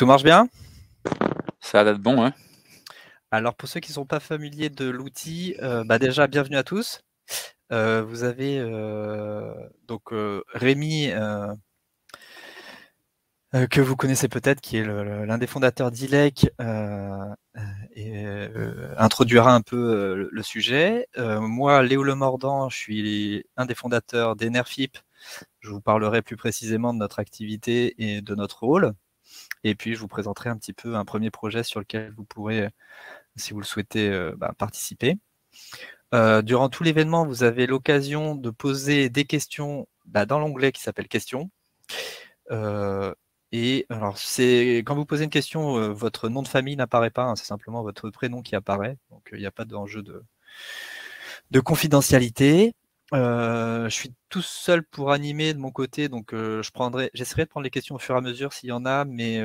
Tout marche bien? Ça a l'air bon, hein. Alors pour ceux qui ne sont pas familiers de l'outil, déjà bienvenue à tous. Vous avez donc Rémi, que vous connaissez peut-être, qui est l'un des fondateurs d'ILEC, et introduira un peu le sujet. Moi, Léo Lemordant, je suis un des fondateurs d'Enerfip. Je vous parlerai plus précisément de notre activité et de notre rôle. Et puis, je vous présenterai un petit peu un premier projet sur lequel vous pourrez, si vous le souhaitez, participer. Durant tout l'événement, vous avez l'occasion de poser des questions dans l'onglet qui s'appelle questions. Et alors, quand vous posez une question, votre nom de famille n'apparaît pas, hein, c'est simplement votre prénom qui apparaît. Donc, il n'y a pas d'enjeu de confidentialité. Je suis tout seul pour animer de mon côté, donc j'essaierai de prendre les questions au fur et à mesure s'il y en a, mais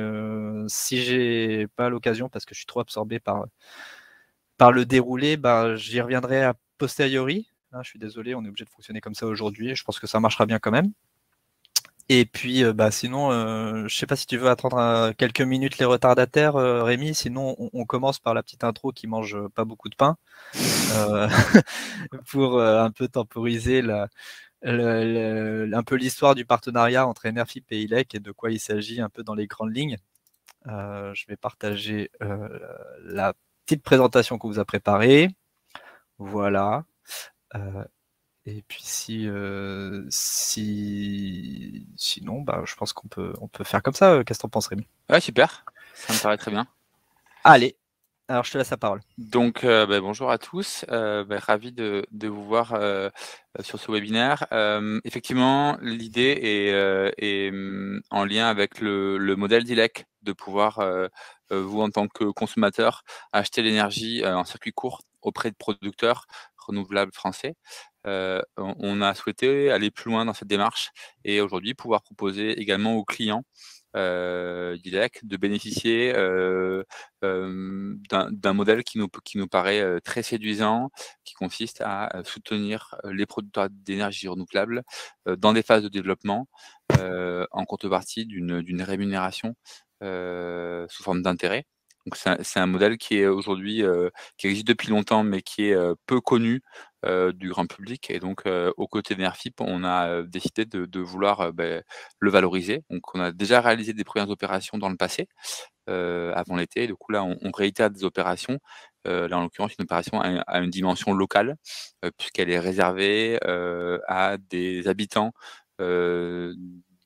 si j'ai pas l'occasion, parce que je suis trop absorbé par le déroulé, j'y reviendrai a posteriori. Hein, je suis désolé, on est obligé de fonctionner comme ça aujourd'hui. Je pense que ça marchera bien quand même. Et puis, sinon, je ne sais pas si tu veux attendre quelques minutes les retardataires, Rémi. Sinon, on commence par la petite intro qui mange pas beaucoup de pain, pour un peu temporiser un peu l'histoire du partenariat entre Enerfip et ILEC et de quoi il s'agit un peu dans les grandes lignes. Je vais partager la petite présentation qu'on vous a préparée. Voilà. Et puis sinon, je pense qu'on peut faire comme ça. Qu'est-ce que t'en penses, Rémi? Ouais, super. Ça me paraît très bien. Allez, alors je te laisse la parole. Donc, bonjour à tous. Ravi de vous voir sur ce webinaire. Effectivement, l'idée est en lien avec le modèle d'ILEC, de pouvoir, vous en tant que consommateur, acheter l'énergie en circuit court auprès de producteurs renouvelables français. On a souhaité aller plus loin dans cette démarche et aujourd'hui pouvoir proposer également aux clients d'ILEC de bénéficier d'un modèle qui nous paraît très séduisant, qui consiste à soutenir les producteurs d'énergie renouvelable dans des phases de développement en contrepartie d'une rémunération sous forme d'intérêt. Donc c'est un modèle qui est aujourd'hui qui existe depuis longtemps, mais qui est peu connu du grand public. Et donc aux côtés d'Enerfip, on a décidé de vouloir le valoriser. Donc on a déjà réalisé des premières opérations dans le passé, avant l'été. Du coup là, on réitère des opérations. Là en l'occurrence une opération à une dimension locale, puisqu'elle est réservée à des habitants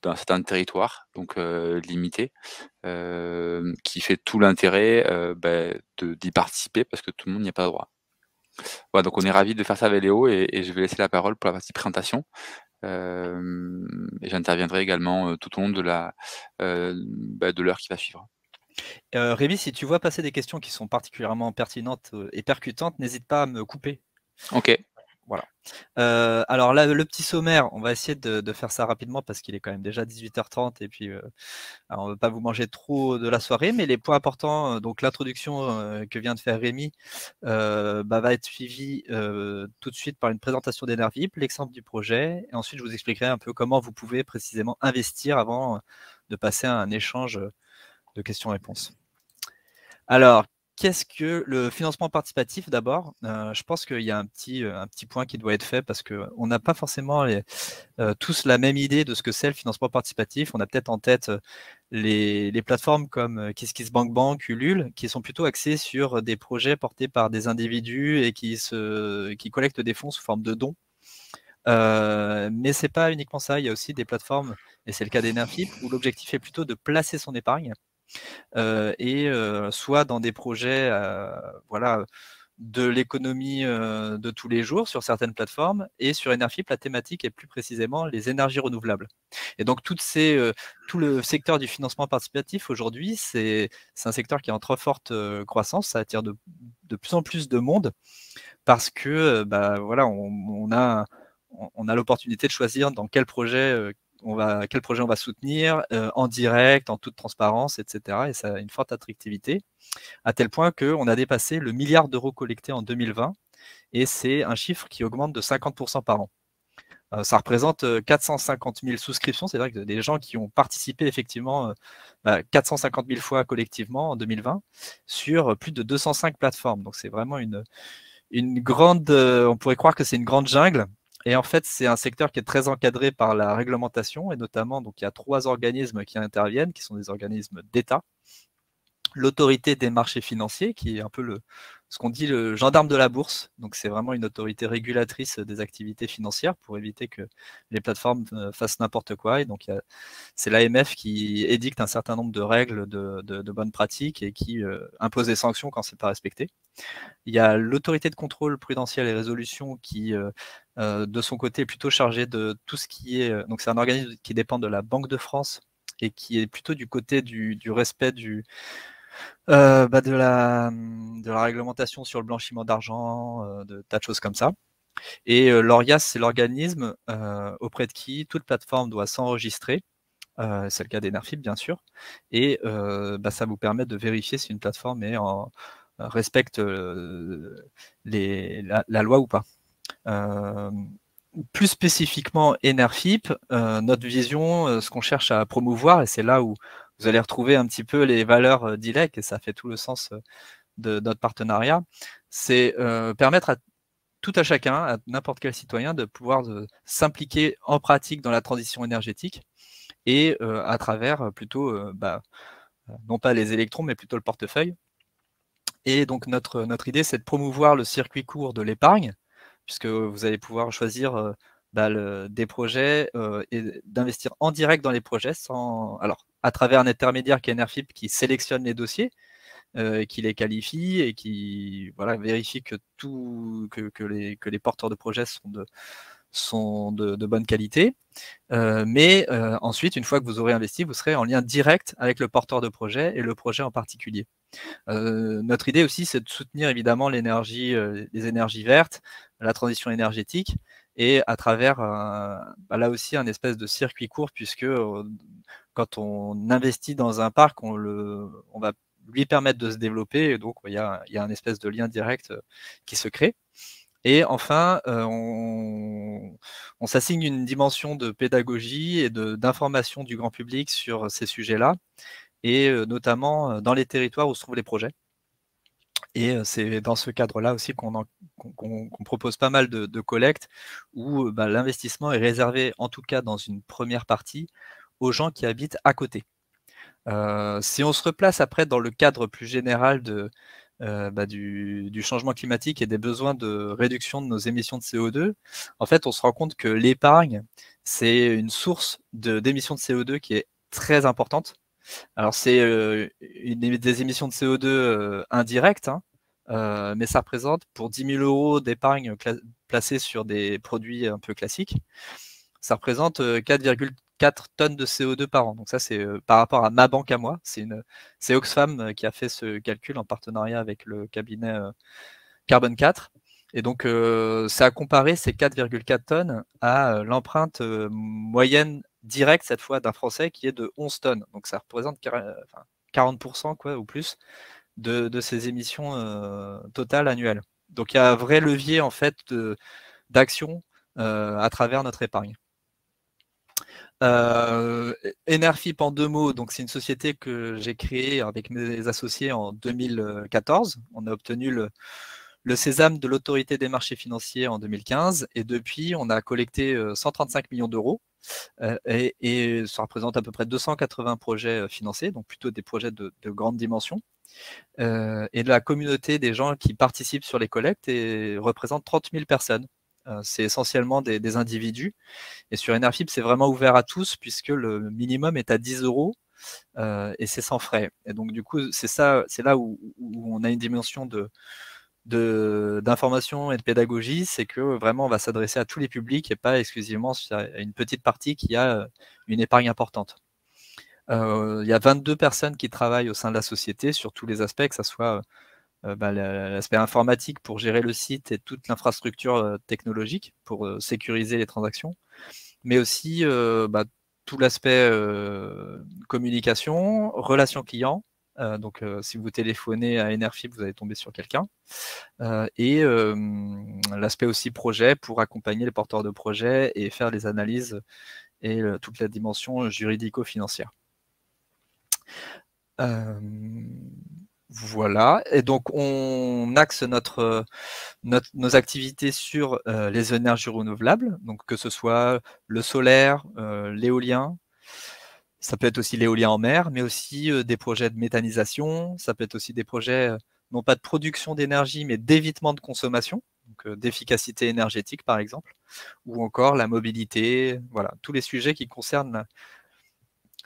d'un certain territoire, donc limité, qui fait tout l'intérêt d'y participer parce que tout le monde n'y a pas droit. Voilà, donc on est ravis de faire ça avec Léo et je vais laisser la parole pour la partie présentation. Et j'interviendrai également tout au long de l'heure qui va suivre. Rémi, si tu vois passer des questions qui sont particulièrement pertinentes et percutantes, n'hésite pas à me couper. Ok. Voilà. Alors là, le petit sommaire, on va essayer de faire ça rapidement parce qu'il est quand même déjà 18h30 et puis alors on ne veut pas vous manger trop de la soirée, mais les points importants, donc l'introduction que vient de faire Rémi va être suivie tout de suite par une présentation d'Enervip, l'exemple du projet, et ensuite je vous expliquerai un peu comment vous pouvez précisément investir avant de passer à un échange de questions-réponses. Alors, qu'est-ce que le financement participatif d'abord? Je pense qu'il y a un petit point qui doit être fait parce qu'on n'a pas forcément tous la même idée de ce que c'est le financement participatif. On a peut-être en tête les plateformes comme KissKissBankBank, Ulule, qui sont plutôt axées sur des projets portés par des individus et qui collectent des fonds sous forme de dons. Mais c'est pas uniquement ça, il y a aussi des plateformes, et c'est le cas d'Enerfip, où l'objectif est plutôt de placer son épargne. Soit dans des projets de l'économie de tous les jours sur certaines plateformes, et sur Enerfip, la thématique est plus précisément les énergies renouvelables. Et donc tout le secteur du financement participatif aujourd'hui, c'est un secteur qui est en très forte croissance, ça attire de plus en plus de monde, parce que on a l'opportunité de choisir dans quel projet on va soutenir en direct, en toute transparence, etc. Et ça a une forte attractivité, à tel point qu'on a dépassé le milliard d'euros collectés en 2020, et c'est un chiffre qui augmente de 50% par an. Ça représente 450 000 souscriptions, c'est vrai que des gens qui ont participé effectivement 450 000 fois collectivement en 2020 sur plus de 205 plateformes. Donc c'est vraiment une grande, on pourrait croire que c'est une grande jungle. Et en fait, c'est un secteur qui est très encadré par la réglementation, et notamment, donc, il y a 3 organismes qui interviennent, qui sont des organismes d'État. L'autorité des marchés financiers, qui est un peu ce qu'on dit le gendarme de la bourse. Donc, c'est vraiment une autorité régulatrice des activités financières pour éviter que les plateformes fassent n'importe quoi. Et donc, c'est l'AMF qui édicte un certain nombre de règles de bonnes pratiques et qui impose des sanctions quand c'est pas respecté. Il y a l'autorité de contrôle prudentiel et résolution qui, de son côté, est plutôt chargée de tout ce qui est. Donc, c'est un organisme qui dépend de la Banque de France et qui est plutôt du côté du respect de la réglementation sur le blanchiment d'argent, de tas de choses comme ça. Et l'ORIAS, c'est l'organisme auprès de qui toute plateforme doit s'enregistrer. C'est le cas d'Enerfip, bien sûr. Et ça vous permet de vérifier si une plateforme respecte la loi ou pas. Plus spécifiquement, Enerfip, notre vision, ce qu'on cherche à promouvoir, et c'est là où vous allez retrouver un petit peu les valeurs d'ILEC, et ça fait tout le sens de notre partenariat, c'est permettre à tout à chacun, à n'importe quel citoyen, de pouvoir s'impliquer en pratique dans la transition énergétique, et à travers plutôt, non pas les électrons, mais plutôt le portefeuille. Et donc notre idée, c'est de promouvoir le circuit court de l'épargne, puisque vous allez pouvoir choisir des projets et d'investir en direct dans les projets alors à travers un intermédiaire qui est Enerfip qui sélectionne les dossiers, qui les qualifie et qui vérifie que les porteurs de projets sont de bonne qualité. Mais ensuite, une fois que vous aurez investi, vous serez en lien direct avec le porteur de projet et le projet en particulier. Notre idée aussi, c'est de soutenir évidemment les énergies vertes, la transition énergétique, et à travers là aussi un espèce de circuit court, puisque quand on investit dans un parc, on va lui permettre de se développer, et donc il y a un espèce de lien direct qui se crée. Et enfin, on s'assigne une dimension de pédagogie et d'information du grand public sur ces sujets-là, et notamment dans les territoires où se trouvent les projets. Et c'est dans ce cadre-là aussi qu'on propose pas mal de collectes où l'investissement est réservé, en tout cas dans une première partie, aux gens qui habitent à côté. Si on se replace après dans le cadre plus général du changement climatique et des besoins de réduction de nos émissions de CO2, en fait, on se rend compte que l'épargne, c'est une source d'émissions de CO2 qui est très importante. Alors, c'est des émissions de CO2 indirectes, hein, mais ça représente pour 10 000 € d'épargne placée sur des produits un peu classiques, ça représente 4,4 tonnes de CO2 par an. Donc ça, c'est par rapport à ma banque à moi. C'est Oxfam qui a fait ce calcul en partenariat avec le cabinet Carbone 4. Et donc, ça a comparé ces 4,4 tonnes à l'empreinte moyenne directe, cette fois, d'un Français qui est de 11 tonnes. Donc ça représente 40% quoi, ou plus de ces émissions totales annuelles. Donc il y a un vrai levier en fait d'action à travers notre épargne. Enerfip en 2 mots, donc c'est une société que j'ai créée avec mes associés en 2014. On a obtenu le sésame de l'autorité des marchés financiers en 2015, et depuis on a collecté 135 millions d'euros, et ça représente à peu près 280 projets financés, donc plutôt des projets de grande dimension, et de la communauté des gens qui participent sur les collectes et représente 30 000 personnes. C'est essentiellement des individus, et sur Enerfip c'est vraiment ouvert à tous puisque le minimum est à 10 € et c'est sans frais. Et donc du coup c'est là où on a une dimension d'information et de pédagogie, c'est que vraiment on va s'adresser à tous les publics et pas exclusivement à une petite partie qui a une épargne importante. Il y a 22 personnes qui travaillent au sein de la société sur tous les aspects, que ce soit l'aspect informatique pour gérer le site et toute l'infrastructure technologique pour sécuriser les transactions, mais aussi tout l'aspect communication, relations clients, Donc, si vous téléphonez à Enerfib, vous allez tomber sur quelqu'un. Et l'aspect aussi projet pour accompagner les porteurs de projets et faire les analyses et toute la dimension juridico-financière. Voilà, et donc on axe nos activités sur les énergies renouvelables, donc que ce soit le solaire, l'éolien, ça peut être aussi l'éolien en mer, mais aussi des projets de méthanisation, ça peut être aussi des projets non pas de production d'énergie, mais d'évitement de consommation, donc d'efficacité énergétique par exemple, ou encore la mobilité, voilà, tous les sujets qui concernent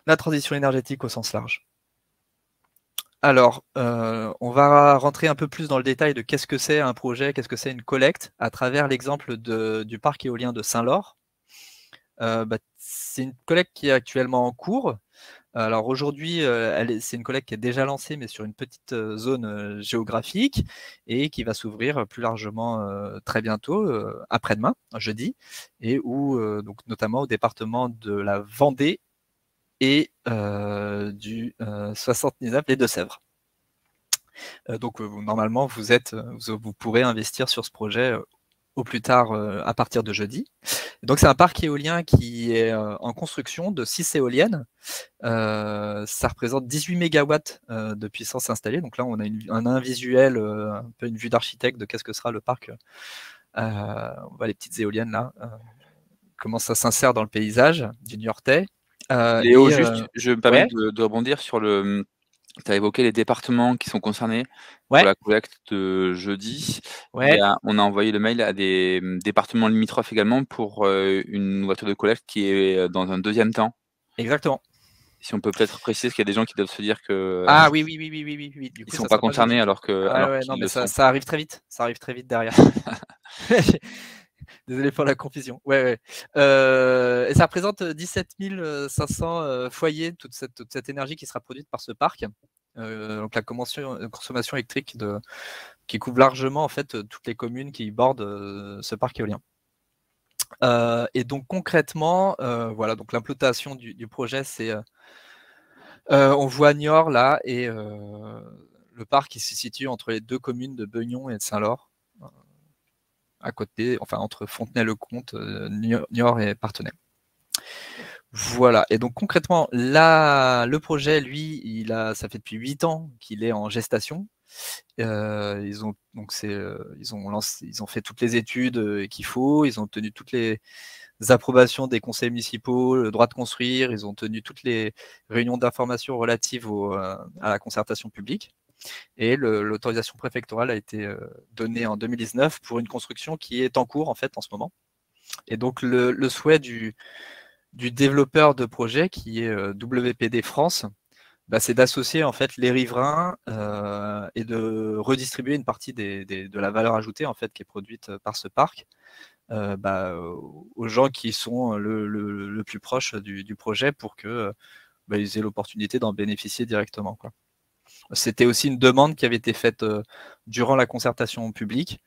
la transition énergétique au sens large. Alors, on va rentrer un peu plus dans le détail de qu'est-ce que c'est un projet, qu'est-ce que c'est une collecte, à travers l'exemple du parc éolien de Saint-Laure. C'est une collecte qui est actuellement en cours. Alors aujourd'hui, c'est une collecte qui est déjà lancée, mais sur une petite zone géographique, et qui va s'ouvrir plus largement très bientôt, après-demain, jeudi, et où, donc notamment au département de la Vendée et du 79, les Deux-Sèvres. Donc normalement, vous pourrez investir sur ce projet au plus tard à partir de jeudi. Donc c'est un parc éolien qui est en construction de 6 éoliennes. Ça représente 18 mégawatts de puissance installée. Donc là, on a un visuel, un peu une vue d'architecte de qu'est-ce que sera le parc. On voit les petites éoliennes là, comment ça s'insère dans le paysage du Niortais. Léo, juste, je me permets Ouais, de rebondir sur le. Tu as évoqué les départements qui sont concernés pour ouais, la collecte de jeudi. ouais, On a envoyé le mail à des départements limitrophes également pour une voiture de collecte qui est dans un deuxième temps. exactement. Si on peut peut-être préciser, parce qu'il y a des gens qui doivent se dire que Ah oui, oui, oui, oui, oui, oui, oui. Du ils coup, sont ça pas sera pas concernés jeudi. Ah alors ouais, non, qu'ils mais le ça, sont. ça arrive très vite. Ça arrive très vite derrière. Désolé pour la confusion. Ouais, ouais. Et ça représente 17 500 foyers, toute cette énergie qui sera produite par ce parc. Donc la consommation électrique qui couvre largement en fait toutes les communes qui bordent ce parc éolien. Et donc concrètement, voilà, donc l'implantation du projet, c'est on voit Niort là, et le parc qui se situe entre les deux communes de Beugnon et de Saint-Laure, à côté, enfin entre Fontenay-le-Comte, Niort et Parthenay. Voilà, et donc concrètement, là, le projet, lui, ça fait depuis 8 ans qu'il est en gestation. Ils ont fait toutes les études qu'il faut, ils ont obtenu toutes les approbations des conseils municipaux, le droit de construire, ils ont tenu toutes les réunions d'information relatives à la concertation publique. Et l'autorisation préfectorale a été donnée en 2019 pour une construction qui est en cours en fait en ce moment. Et donc le souhait du développeur de projet, qui est WPD France, c'est d'associer en fait les riverains et de redistribuer une partie de la valeur ajoutée en fait qui est produite par ce parc aux gens qui sont le plus proche du projet, pour que ils aient l'opportunité d'en bénéficier directement, quoi. C'était aussi une demande qui avait été faite durant la concertation publique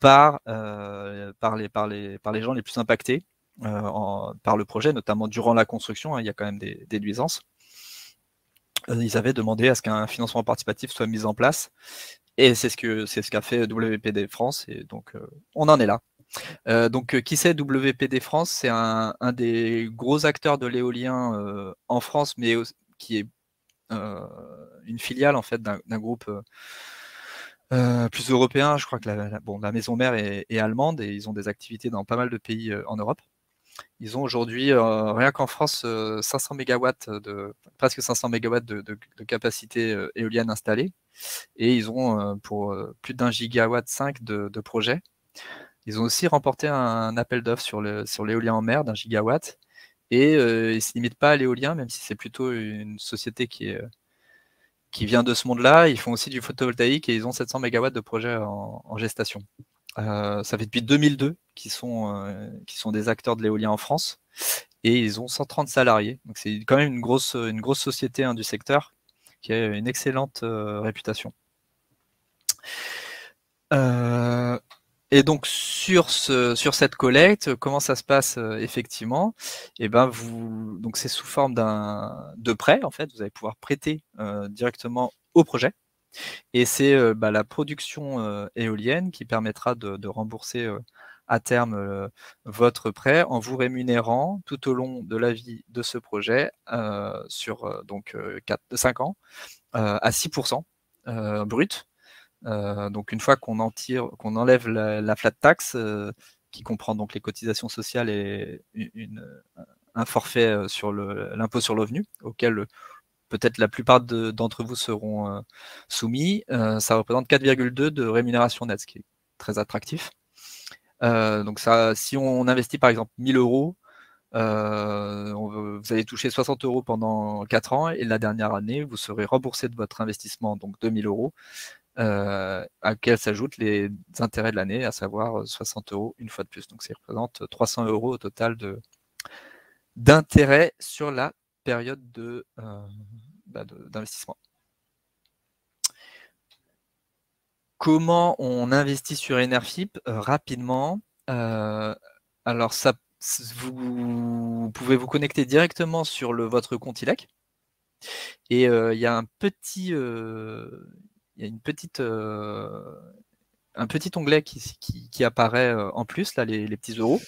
par les gens les plus impactés par le projet, notamment durant la construction, hein, il y a quand même des nuisances. Ils avaient demandé à ce qu'un financement participatif soit mis en place, et c'est ce qu'a fait WPD France, et donc on en est là. Donc qui c'est WPD France? C'est un des gros acteurs de l'éolien en France, mais qui est une filiale en fait d'un groupe plus européen. Je crois que la maison mère est allemande, et ils ont des activités dans pas mal de pays en Europe. Ils ont aujourd'hui, rien qu'en France, 500 mégawatts presque 500 mégawatts de capacité éolienne installée, et ils ont pour plus d'1 gigawatt 5 de projets. Ils ont aussi remporté un appel d'offres sur l'éolien en mer d'1 gigawatt, et ils ne se limitent pas à l'éolien, même si c'est plutôt une société qui vient de ce monde-là. Ils font aussi du photovoltaïque, et ils ont 700 mégawatts de projets en gestation. Ça fait depuis 2002 qu'ils sont des acteurs de l'éolien en France, et ils ont 130 salariés. Donc c'est quand même une grosse société du secteur, qui a une excellente réputation. Et donc sur cette collecte, comment ça se passe effectivement? Et ben donc c'est sous forme de prêt en fait. Vous allez pouvoir prêter directement au projet. Et c'est la production éolienne qui permettra de rembourser à terme votre prêt en vous rémunérant tout au long de la vie de ce projet sur donc 5 ans à 6% brut. Donc une fois qu'on enlève la flat tax, qui comprend donc les cotisations sociales et un forfait sur l'impôt sur le revenu, auquel peut-être la plupart d'entre vous seront soumis, ça représente 4,2 de rémunération nette, ce qui est très attractif. Donc ça, si on investit par exemple 1000 euros, vous allez toucher 60 euros pendant 4 ans et la dernière année, vous serez remboursé de votre investissement, donc 2000 euros, à laquelle s'ajoutent les intérêts de l'année, à savoir 60 euros une fois de plus. Donc ça représente 300 euros au total d'intérêt sur la période d'investissement. Comment on investit sur Enerfip rapidement? Alors ça, vous pouvez vous connecter directement sur votre compte ILEC et il y a un petit onglet qui apparaît en plus, là, les petits euros.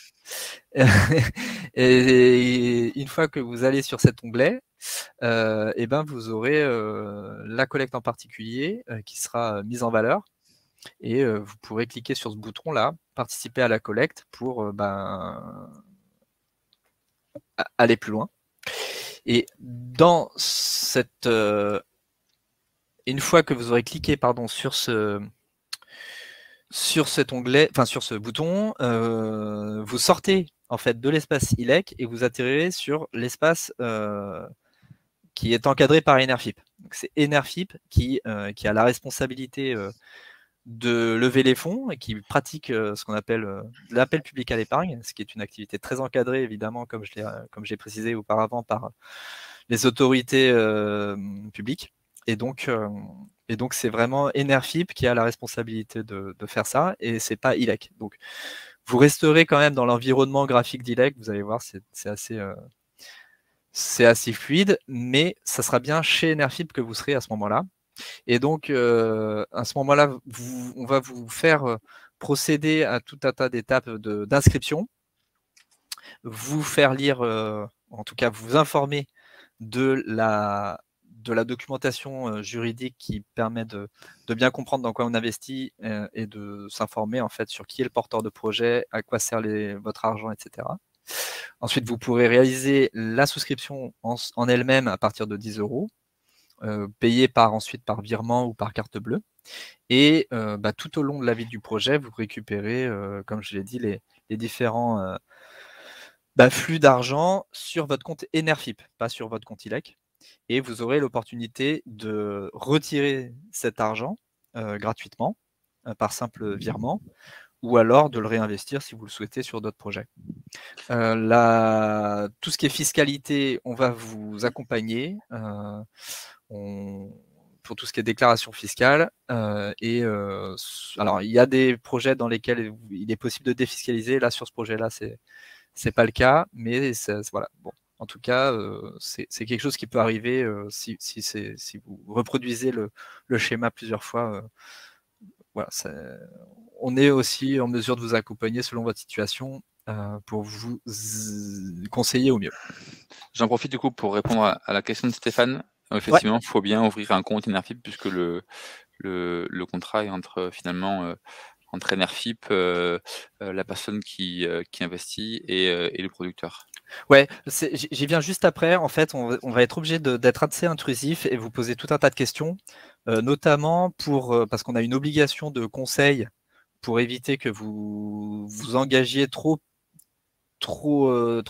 Et une fois que vous allez sur cet onglet, et ben vous aurez la collecte en particulier qui sera mise en valeur. Et vous pourrez cliquer sur ce bouton-là, participer à la collecte pour aller plus loin. Et dans cette, une fois que vous aurez cliqué sur cet onglet, enfin sur ce bouton, vous sortez en fait de l'espace ILEC et vous atterrirez sur l'espace qui est encadré par Enerfip. C'est Enerfip qui a la responsabilité de lever les fonds et qui pratique ce qu'on appelle l'appel public à l'épargne, ce qui est une activité très encadrée évidemment, comme j'ai précisé auparavant, par les autorités publiques. Et donc c'est vraiment Enerfip qui a la responsabilité de faire ça, et c'est pas ILEC. Donc vous resterez quand même dans l'environnement graphique d'ILEC, vous allez voir, c'est assez fluide, mais ça sera bien chez Enerfip que vous serez à ce moment-là. Et donc, à ce moment-là, on va vous faire procéder à tout un tas d'étapes d'inscription, vous faire lire, en tout cas vous informer de la documentation juridique qui permet de bien comprendre dans quoi on investit et de s'informer en fait sur qui est le porteur de projet, à quoi sert votre argent, etc. Ensuite, vous pourrez réaliser la souscription en elle-même à partir de 10 euros. Payé ensuite par virement ou par carte bleue. Et tout au long de la vie du projet, vous récupérez, comme je l'ai dit, les différents flux d'argent sur votre compte Enerfip, pas sur votre compte ILEC. Et vous aurez l'opportunité de retirer cet argent gratuitement par simple virement, ou alors de le réinvestir si vous le souhaitez sur d'autres projets. Tout ce qui est fiscalité, on va vous accompagner pour tout ce qui est déclaration fiscale. Alors, il y a des projets dans lesquels il est possible de défiscaliser. Là, sur ce projet-là, c'est pas le cas, mais voilà. Bon, en tout cas, c'est quelque chose qui peut arriver si vous reproduisez le schéma plusieurs fois. Voilà, on est aussi en mesure de vous accompagner selon votre situation pour vous conseiller au mieux. J'en profite du coup pour répondre à la question de Stéphane. Effectivement, il faut bien ouvrir un compte Enerfip puisque le contrat est entre finalement entre Enerfip, la personne qui investit et le producteur. Ouais, j'y viens juste après. En fait, on va être obligé d'être assez intrusif et vous poser tout un tas de questions, notamment parce qu'on a une obligation de conseil pour éviter que vous vous engagiez trop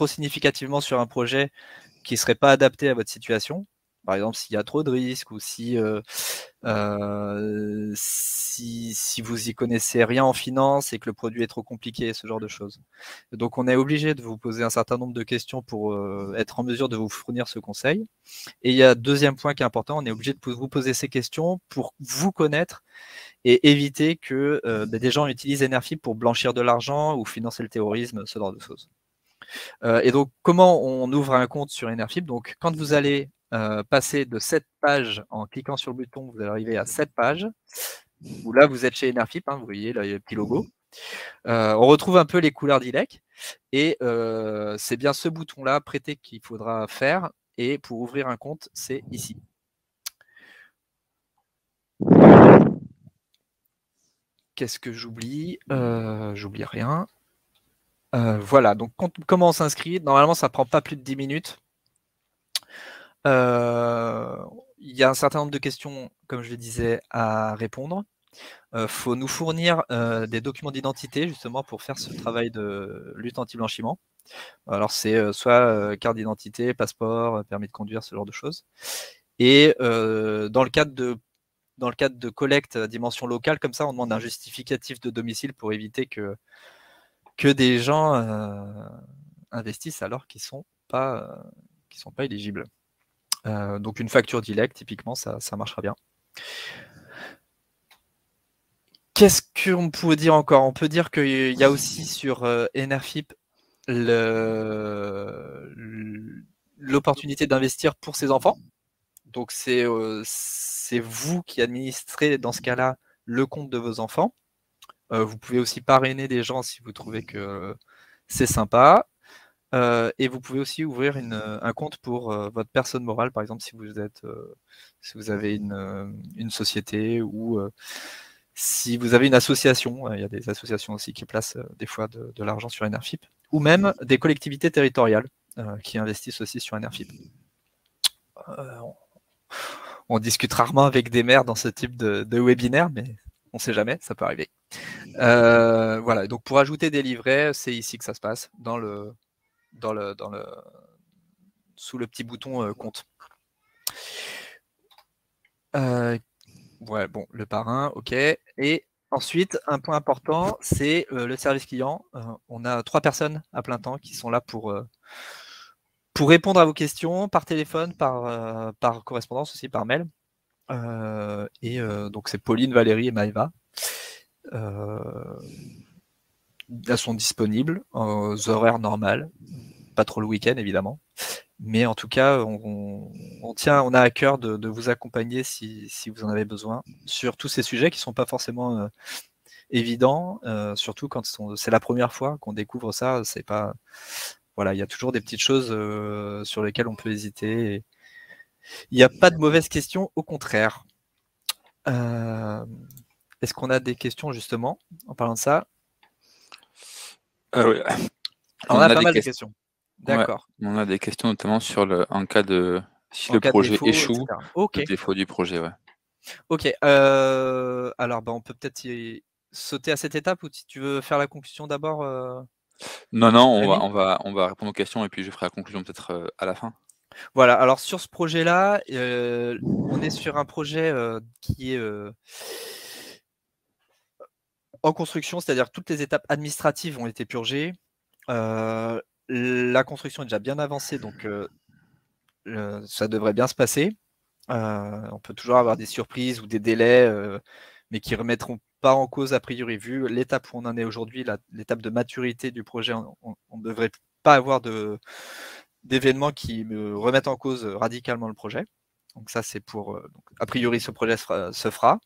significativement sur un projet qui ne serait pas adapté à votre situation. par exemple s'il y a trop de risques ou si si vous y connaissez rien en finance et que le produit est trop compliqué, ce genre de choses. Donc on est obligé de vous poser un certain nombre de questions pour être en mesure de vous fournir ce conseil. Et il y a deuxième point qui est important, on est obligé de vous poser ces questions pour vous connaître et éviter que des gens utilisent Enerfip pour blanchir de l'argent ou financer le terrorisme, ce genre de choses. Et donc, comment on ouvre un compte sur Enerfip? Donc, quand vous allez passer de 7 pages en cliquant sur le bouton, vous allez arriver à 7 pages, où là, vous êtes chez Enerfip, hein, vous voyez, là, il y a le petit logo. On retrouve un peu les couleurs d'ILEC, et c'est bien ce bouton-là, prêter, qu'il faudra faire, et pour ouvrir un compte, c'est ici. Qu'est-ce que j'oublie? J'oublie rien. Voilà, donc comment on s'inscrit? Normalement, ça prend pas plus de 10 minutes. Il y a un certain nombre de questions, comme je le disais, à répondre. Faut nous fournir des documents d'identité, justement, pour faire ce travail de lutte anti-blanchiment. Alors, c'est soit carte d'identité, passeport, permis de conduire, ce genre de choses. Et dans le cadre de collecte à dimension locale, comme ça, on demande un justificatif de domicile pour éviter que des gens investissent alors qu'ils sont pas éligibles. Donc une facture d'ILEC, typiquement, ça marchera bien. Qu'est-ce qu'on peut dire encore? On peut dire qu'il y a aussi sur Enerfip l'opportunité d'investir pour ses enfants. Donc c'est vous qui administrez dans ce cas-là le compte de vos enfants. Vous pouvez aussi parrainer des gens si vous trouvez que c'est sympa. Et vous pouvez aussi ouvrir un compte pour votre personne morale, par exemple si vous avez une société ou si vous avez une association. Il y a des associations aussi qui placent des fois de l'argent sur Enerfip, ou même des collectivités territoriales qui investissent aussi sur Enerfip. On discute rarement avec des maires dans ce type de webinaire, mais on ne sait jamais, ça peut arriver. Voilà, donc pour ajouter des livrets, c'est ici que ça se passe, sous le petit bouton compte. Ouais, bon, le parrain, ok. Et ensuite, un point important, c'est le service client. On a 3 personnes à plein temps qui sont là pour répondre à vos questions par téléphone, par correspondance aussi, par mail. Donc c'est Pauline, Valérie et Maëva. Elles sont disponibles aux horaires normales, pas trop le week-end évidemment. Mais en tout cas, on a à cœur de vous accompagner si vous en avez besoin sur tous ces sujets qui ne sont pas forcément évidents, surtout quand c'est la première fois qu'on découvre ça. C'est pas, voilà, il y a toujours des petites choses sur lesquelles on peut hésiter. Il n'y a pas de mauvaises questions, au contraire. Est-ce qu'on a des questions justement en parlant de ça? Oui. On a pas mal de questions. D'accord. Ouais, on a des questions notamment sur en cas de si En le cas de projet défaut, échoue, etc. Ok. le défaut du projet, ouais. Ok. Alors, on peut peut-être sauter à cette étape, ou si tu veux faire la conclusion d'abord. Non, on Rémi va répondre aux questions et puis je ferai la conclusion peut-être à la fin. Voilà. Alors sur ce projet-là, on est sur un projet qui est en construction, c'est-à-dire que toutes les étapes administratives ont été purgées. La construction est déjà bien avancée, donc ça devrait bien se passer. On peut toujours avoir des surprises ou des délais, mais qui ne remettront pas en cause a priori. Vu l'étape où on en est aujourd'hui, l'étape de maturité du projet, on ne devrait pas avoir d'événements qui me remettent en cause radicalement le projet. Donc ça, c'est pour... a priori, ce projet se fera.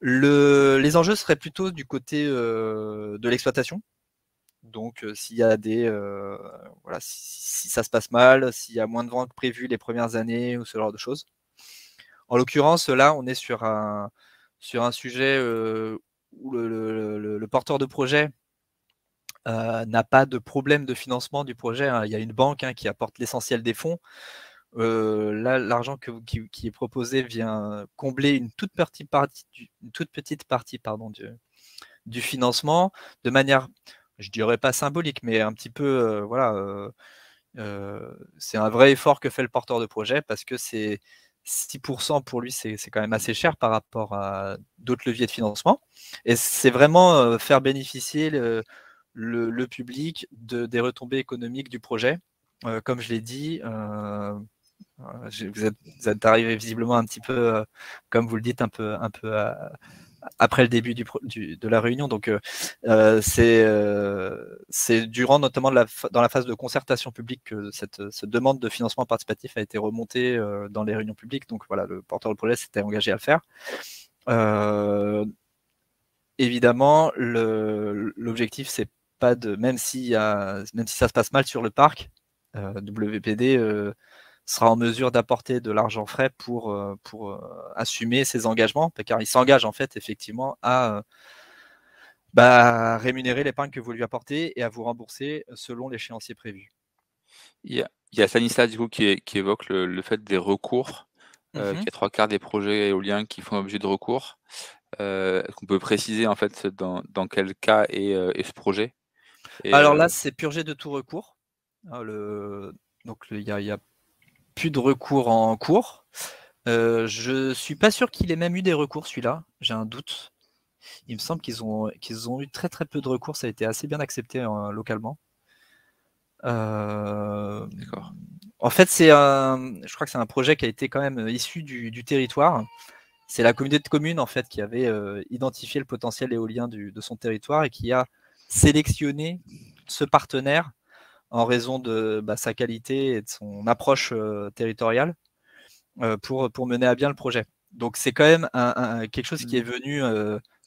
Les enjeux seraient plutôt du côté de l'exploitation. Donc, s'il y a voilà, si ça se passe mal, s'il y a moins de ventes que prévu les premières années ou ce genre de choses. En l'occurrence, là, on est sur un sujet où le porteur de projet n'a pas de problème de financement du projet. Il y a une banque qui apporte l'essentiel des fonds. Là, l'argent qui est proposé vient combler une toute petite partie du financement, de manière, je dirais pas symbolique, mais un petit peu, voilà, C'est un vrai effort que fait le porteur de projet parce que c'est 6% pour lui, c'est quand même assez cher par rapport à d'autres leviers de financement. Et c'est vraiment faire bénéficier le public des retombées économiques du projet. Comme je l'ai dit, vous êtes arrivé visiblement un petit peu, comme vous le dites, un peu après le début de la réunion. Donc, c'est durant notamment dans la phase de concertation publique que cette demande de financement participatif a été remontée dans les réunions publiques. Donc voilà, le porteur de projet s'était engagé à le faire. Évidemment, l'objectif, c'est pas de, même si ça se passe mal sur le parc, WPD sera en mesure d'apporter de l'argent frais pour assumer ses engagements, car il s'engage en fait effectivement à rémunérer l'épargne que vous lui apportez et à vous rembourser selon l'échéancier prévu. Il y a Stanislas du coup qui évoque le fait des recours, qu'il y a 3/4 des projets éoliens qui font l'objet de recours. Est-ce qu'on peut préciser en fait dans quel cas est ce projet? Alors là, c'est purgé de tout recours. Donc il y a plus de recours en cours. Je suis pas sûr qu'il ait même eu des recours celui-là, j'ai un doute. Il me semble qu'ils ont eu très très peu de recours, ça a été assez bien accepté localement. D'accord. En fait, je crois que c'est un projet qui a été quand même issu du territoire. C'est la communauté de communes en fait qui avait identifié le potentiel éolien de son territoire et qui a sélectionné ce partenaire en raison de sa qualité et de son approche territoriale pour mener à bien le projet. Donc c'est quand même quelque chose qui est venu,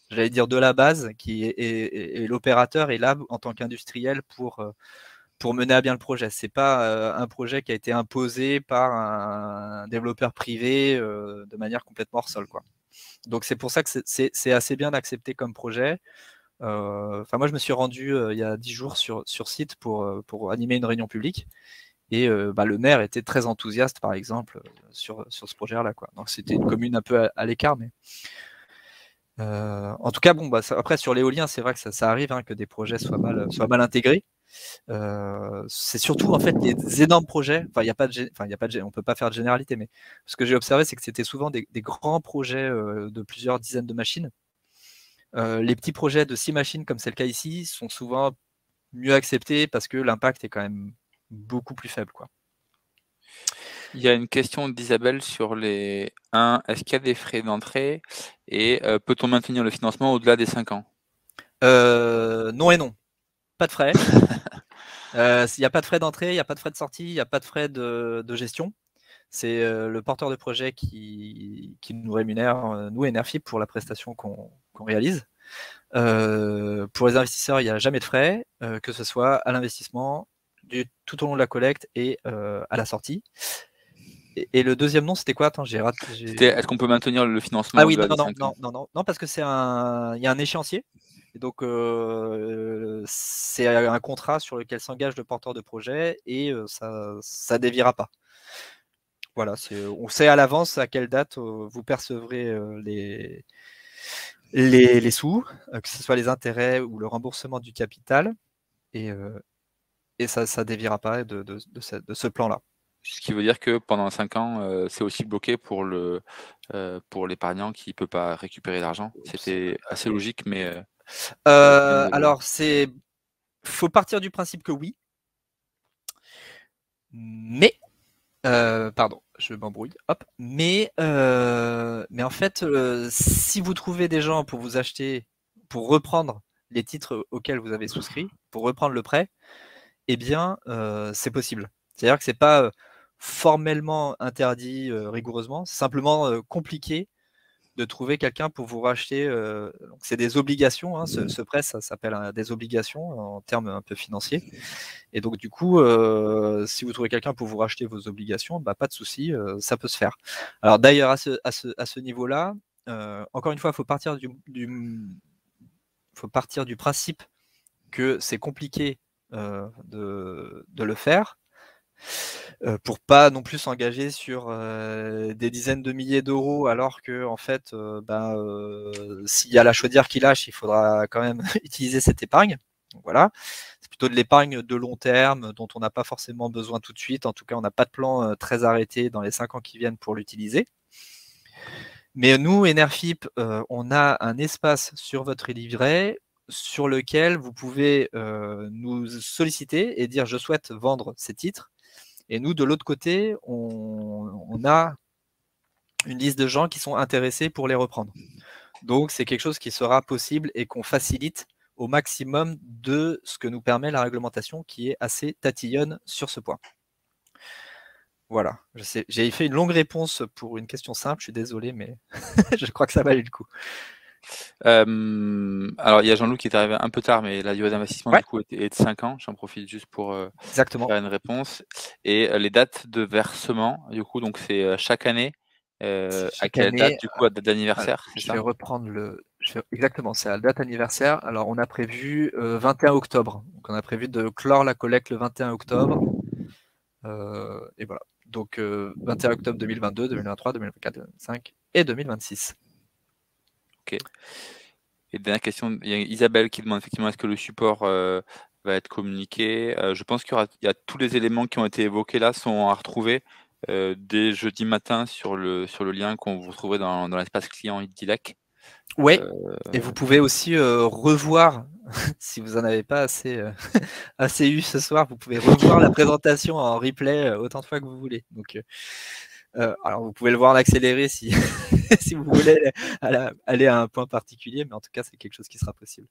j'allais dire, de la base, et l'opérateur est là en tant qu'industriel pour mener à bien le projet. C'est pas un projet qui a été imposé par un développeur privé de manière complètement hors sol, quoi. Donc c'est pour ça que c'est assez bien accepté comme projet. Moi, je me suis rendu il y a 10 jours sur site pour animer une réunion publique. Et le maire était très enthousiaste, par exemple, sur ce projet-là, quoi. Donc c'était une commune un peu à l'écart, mais en tout cas, bon, après sur l'éolien, c'est vrai que ça arrive que des projets soient mal intégrés. C'est surtout en fait les énormes projets. Enfin, il y a pas de, on peut pas faire de généralité, mais ce que j'ai observé, c'est que c'était souvent des grands projets de plusieurs dizaines de machines. Les petits projets de 6 machines, comme c'est le cas ici, sont souvent mieux acceptés parce que l'impact est quand même beaucoup plus faible, quoi. Il y a une question d'Isabelle sur les 1. Est-ce qu'il y a des frais d'entrée et peut-on maintenir le financement au-delà des 5 ans? Non et non. Pas de frais. Il n'y a pas de frais d'entrée, il n'y a pas de frais de sortie, il n'y a pas de frais de gestion. C'est le porteur de projet qui nous rémunère, nous, Enerfip, pour la prestation qu'on réalise. Pour les investisseurs, il n'y a jamais de frais, que ce soit à l'investissement, tout au long de la collecte et à la sortie. Et le deuxième nom, c'était quoi? Attends, j'ai raté. Est-ce qu'on peut maintenir le financement Ah oui, au-delà des 5 ans? non, parce que il y a un échéancier. Et donc, c'est un contrat sur lequel s'engage le porteur de projet et ça déviera pas. Voilà, on sait à l'avance à quelle date vous percevrez les sous, que ce soit les intérêts ou le remboursement du capital, et ça déviera pas de ce plan-là. Ce qui veut dire que pendant 5 ans, c'est aussi bloqué pour l'épargnant qui ne peut pas récupérer l'argent. C'était assez logique, mais alors, faut partir du principe que oui, mais pardon, je m'embrouille. Hop. Mais en fait, si vous trouvez des gens pour vous acheter, pour reprendre les titres auxquels vous avez souscrit, pour reprendre le prêt, eh bien, c'est possible. C'est-à-dire que c'est pas formellement interdit rigoureusement, c'est simplement compliqué de trouver quelqu'un pour vous racheter. Donc c'est des obligations, ce prêt, ça s'appelle des obligations en termes un peu financiers. Et donc du coup, si vous trouvez quelqu'un pour vous racheter vos obligations, pas de souci, ça peut se faire. Alors d'ailleurs, à ce niveau-là, encore une fois, il faut partir du principe que c'est compliqué de le faire. Pour pas non plus s'engager sur des dizaines de milliers d'euros, alors que en fait, s'il y a la chaudière qui lâche, il faudra quand même utiliser cette épargne. Donc voilà, C'est plutôt de l'épargne de long terme dont on n'a pas forcément besoin tout de suite. En tout cas, on n'a pas de plan très arrêté dans les 5 ans qui viennent pour l'utiliser. Mais nous, Enerfip, on a un espace sur votre livret sur lequel vous pouvez nous solliciter et dire je souhaite vendre ces titres. Et nous, de l'autre côté, on a une liste de gens qui sont intéressés pour les reprendre. Donc, c'est quelque chose qui sera possible et qu'on facilite au maximum de ce que nous permet la réglementation qui est assez tatillonne sur ce point. Voilà, je sais, j'ai fait une longue réponse pour une question simple, je suis désolé, mais je crois que ça valait le coup. Alors, il y a Jean-Loup qui est arrivé un peu tard, mais la durée d'investissement, Ouais, du coup, est de 5 ans. J'en profite juste pour exactement. faire une réponse. Et les dates de versement, du coup, donc c'est chaque année. À Chaque quelle date, année, du coup, à date d'anniversaire, c'est je ça? vais reprendre exactement, c'est à la date anniversaire. Alors, on a prévu 21 octobre. Donc, on a prévu de clore la collecte le 21 octobre. Et voilà. Donc, 21 octobre 2022, 2023, 2024, 2025 et 2026. Ok. Et dernière question, il y a Isabelle qui demande effectivement est-ce que le support va être communiqué. Je pense qu'il y a tous les éléments qui ont été évoqués là sont à retrouver dès jeudi matin sur le lien qu'on vous retrouverez dans l'espace client Idilec. Oui, et vous pouvez aussi revoir, si vous n'en avez pas assez, assez eu ce soir, vous pouvez revoir la présentation en replay autant de fois que vous voulez. Donc, alors vous pouvez le voir en accéléré si, si vous voulez aller à un point particulier, mais en tout cas, c'est quelque chose qui sera possible.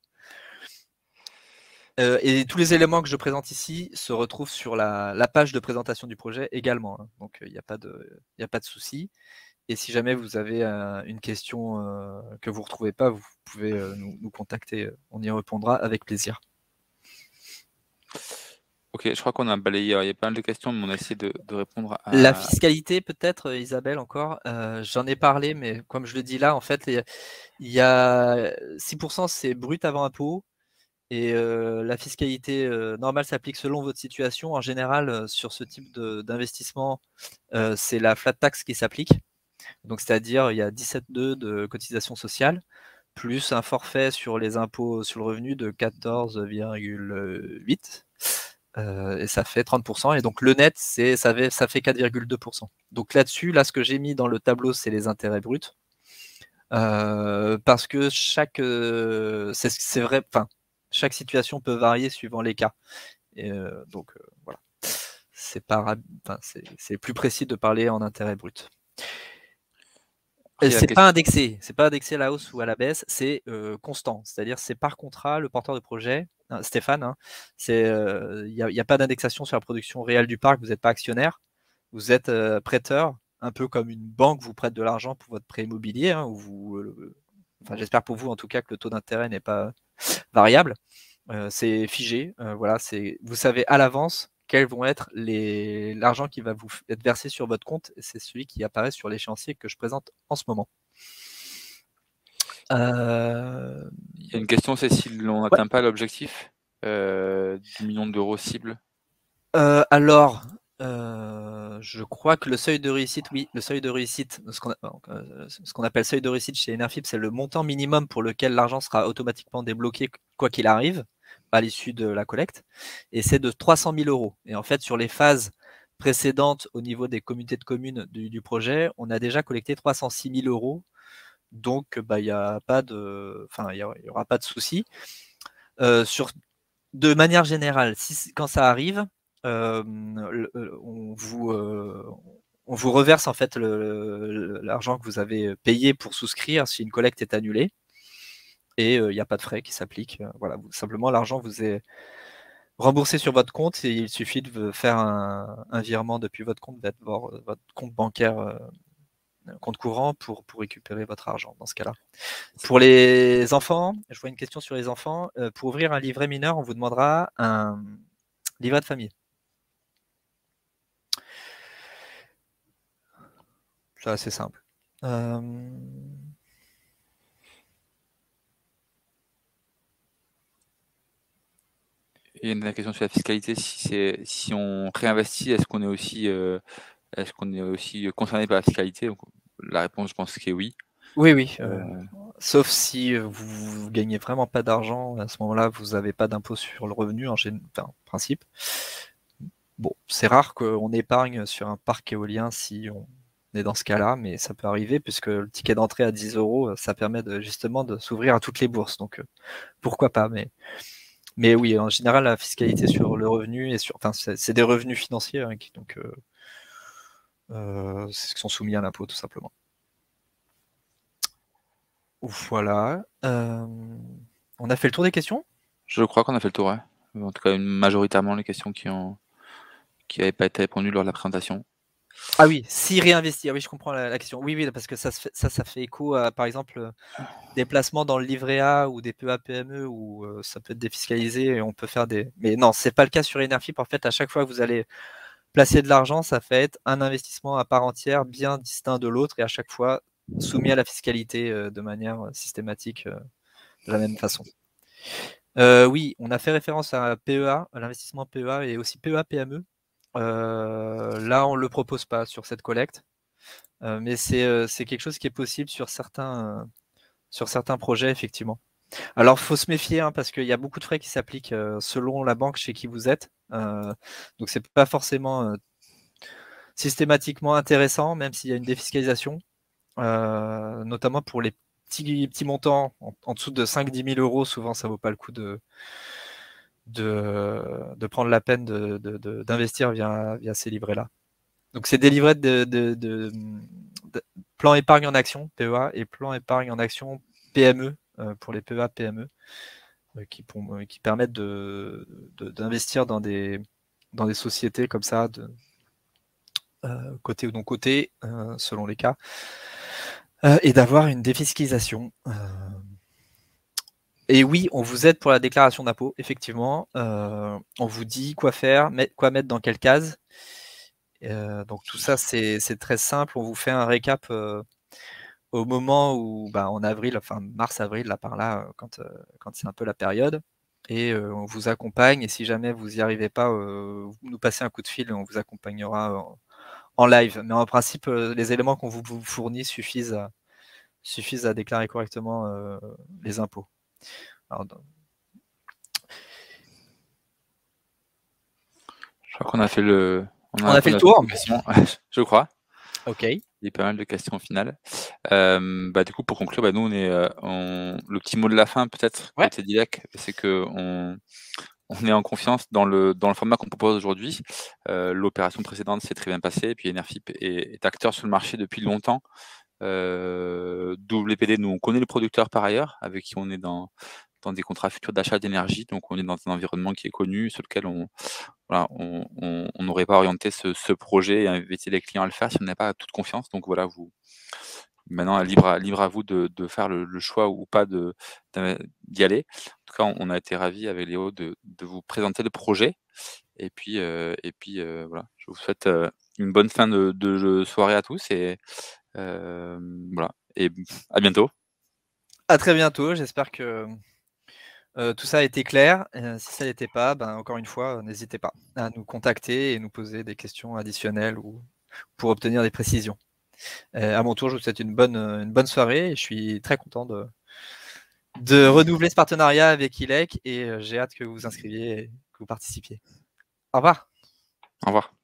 Et tous les éléments que je présente ici se retrouvent sur la page de présentation du projet également. Hein. Donc, il n'y a pas de souci. Et si jamais vous avez une question que vous ne retrouvez pas, vous pouvez nous contacter. On y répondra avec plaisir. Ok, je crois qu'on a balayé. Il y a pas mal de questions, mais on a essayé de répondre La à. fiscalité, peut-être, Isabelle, encore. J'en ai parlé, mais comme je le dis là, en fait, il y a 6%, c'est brut avant impôt. Et la fiscalité normale s'applique selon votre situation. En général, sur ce type d'investissement, c'est la flat tax qui s'applique. Donc, c'est-à-dire, il y a 17,2 de cotisation sociale, plus un forfait sur les impôts sur le revenu de 14,8. Et ça fait 30%. Et donc, le net, ça fait 4,2%. Donc, là-dessus, là, ce que j'ai mis dans le tableau, c'est les intérêts bruts. Parce que c'est vrai, enfin, chaque situation peut varier suivant les cas. Et donc, voilà. C'est plus précis de parler en intérêt brut. C'est pas indexé, à la hausse ou à la baisse, c'est constant, c'est-à-dire c'est par contrat le porteur de projet, Stéphane, hein, il n'y a pas d'indexation sur la production réelle du parc, vous n'êtes pas actionnaire, vous êtes prêteur, un peu comme une banque vous prête de l'argent pour votre prêt immobilier, hein, enfin, j'espère pour vous en tout cas que le taux d'intérêt n'est pas variable, c'est figé, voilà, vous savez à l'avance quels vont être l'argent qui va vous être versé sur votre compte. C'est celui qui apparaît sur l'échéancier que je présente en ce moment. Il y a une question, c'est si l'on Ouais. n'atteint pas l'objectif du million d'euros cible. Alors, je crois que le seuil de réussite, oui, le seuil de réussite, ce qu'on appelle seuil de réussite chez Enerfip, c'est le montant minimum pour lequel l'argent sera automatiquement débloqué quoi qu'il arrive à l'issue de la collecte, et c'est de 300 000 euros. Et en fait, sur les phases précédentes au niveau des communautés de communes du projet, on a déjà collecté 306 000 euros. Donc, il n'y aura pas de souci. De manière générale, quand ça arrive, on vous reverse en fait l'argent que vous avez payé pour souscrire si une collecte est annulée. Et il n'y a pas de frais qui s'appliquent. Voilà, simplement l'argent vous est remboursé sur votre compte et il suffit de faire un virement depuis votre compte vers votre compte bancaire, compte courant pour récupérer votre argent dans ce cas-là. Pour les enfants, je vois une question sur les enfants. Pour ouvrir un livret mineur, on vous demandera un livret de famille. C'est assez simple. Il y a une question sur la fiscalité. Si on réinvestit, est-ce qu'on est aussi concerné par la fiscalité? Donc, la réponse, je pense que oui. Oui, oui. Sauf si vous gagnez vraiment pas d'argent, à ce moment-là, vous n'avez pas d'impôt sur le revenu en principe. Bon, c'est rare qu'on épargne sur un parc éolien si on est dans ce cas-là, mais ça peut arriver puisque le ticket d'entrée à 10 €, ça permet justement de s'ouvrir à toutes les bourses. Donc pourquoi pas, mais oui, en général, la fiscalité sur le revenu et c'est des revenus financiers hein, qui sont soumis à l'impôt tout simplement. Voilà. On a fait le tour des questions? Je crois qu'on a fait le tour, ouais. En tout cas, majoritairement les questions qui n'avaient pas été répondues lors de la présentation. Ah oui, si réinvestir, oui, je comprends la question. Oui, parce que ça fait écho à, par exemple, des placements dans le livret A ou des PEA-PME où ça peut être défiscalisé et on peut faire des... Mais non, c'est pas le cas sur Enerfip. En fait, à chaque fois que vous allez placer de l'argent, ça fait être un investissement à part entière, bien distinct de l'autre et à chaque fois soumis à la fiscalité de manière systématique de la même façon. Oui, on a fait référence à PEA, à l'investissement PEA et aussi PEA-PME. Là, on ne le propose pas sur cette collecte, mais c'est quelque chose qui est possible sur certains projets, effectivement. Alors, il faut se méfier hein, parce qu'il y a beaucoup de frais qui s'appliquent selon la banque chez qui vous êtes. Donc, ce n'est pas forcément systématiquement intéressant, même s'il y a une défiscalisation, notamment pour les petits montants en dessous de 5-10 000 €. Souvent, ça ne vaut pas le coup de prendre la peine d'investir via ces livrets-là. Donc, c'est des livrets de plan épargne en action, PEA, et plan épargne en action, PME, pour les PEA, PME, qui permettent d'investir dans des sociétés comme ça, côté ou non côté, selon les cas, et d'avoir une défiscalisation. Et oui, on vous aide pour la déclaration d'impôt, effectivement. On vous dit quoi faire, quoi mettre dans quelle case. Donc tout ça, c'est très simple. On vous fait un récap au moment où, en avril, enfin mars-avril, là par là, quand c'est un peu la période. Et on vous accompagne. Et si jamais vous n'y arrivez pas, vous nous passez un coup de fil et on vous accompagnera en live. Mais en principe, les éléments qu'on vous fournit suffisent à déclarer correctement les impôts. Alors, Je crois qu'on a fait le tour. Questions, je crois. Ok. Il y a pas mal de questions au final. Du coup, pour conclure, nous, le petit mot de la fin, peut-être, Ouais. côté Dilek, c'est qu'on est en confiance dans le format qu'on propose aujourd'hui. L'opération précédente s'est très bien passée, et puis Enerfip est acteur sur le marché depuis longtemps. WPD, nous, on connaît le producteur par ailleurs, avec qui on est dans des contrats futurs d'achat d'énergie. Donc, on est dans un environnement qui est connu, sur lequel on n'aurait pas orienté ce projet et invité les clients à le faire si on n'avait pas toute confiance. Donc voilà, maintenant, libre à vous de faire le choix ou pas d'y aller. En tout cas, on a été ravis avec Léo de vous présenter le projet. Et puis, voilà, je vous souhaite une bonne fin de soirée à tous et voilà, et à bientôt. À très bientôt. J'espère que tout ça a été clair. Si ça l'était pas, encore une fois, n'hésitez pas à nous contacter et nous poser des questions additionnelles ou pour obtenir des précisions. À mon tour, je vous souhaite une bonne soirée et je suis très content de renouveler ce partenariat avec ILEC et j'ai hâte que vous vous inscriviez et que vous participiez. Au revoir. Au revoir.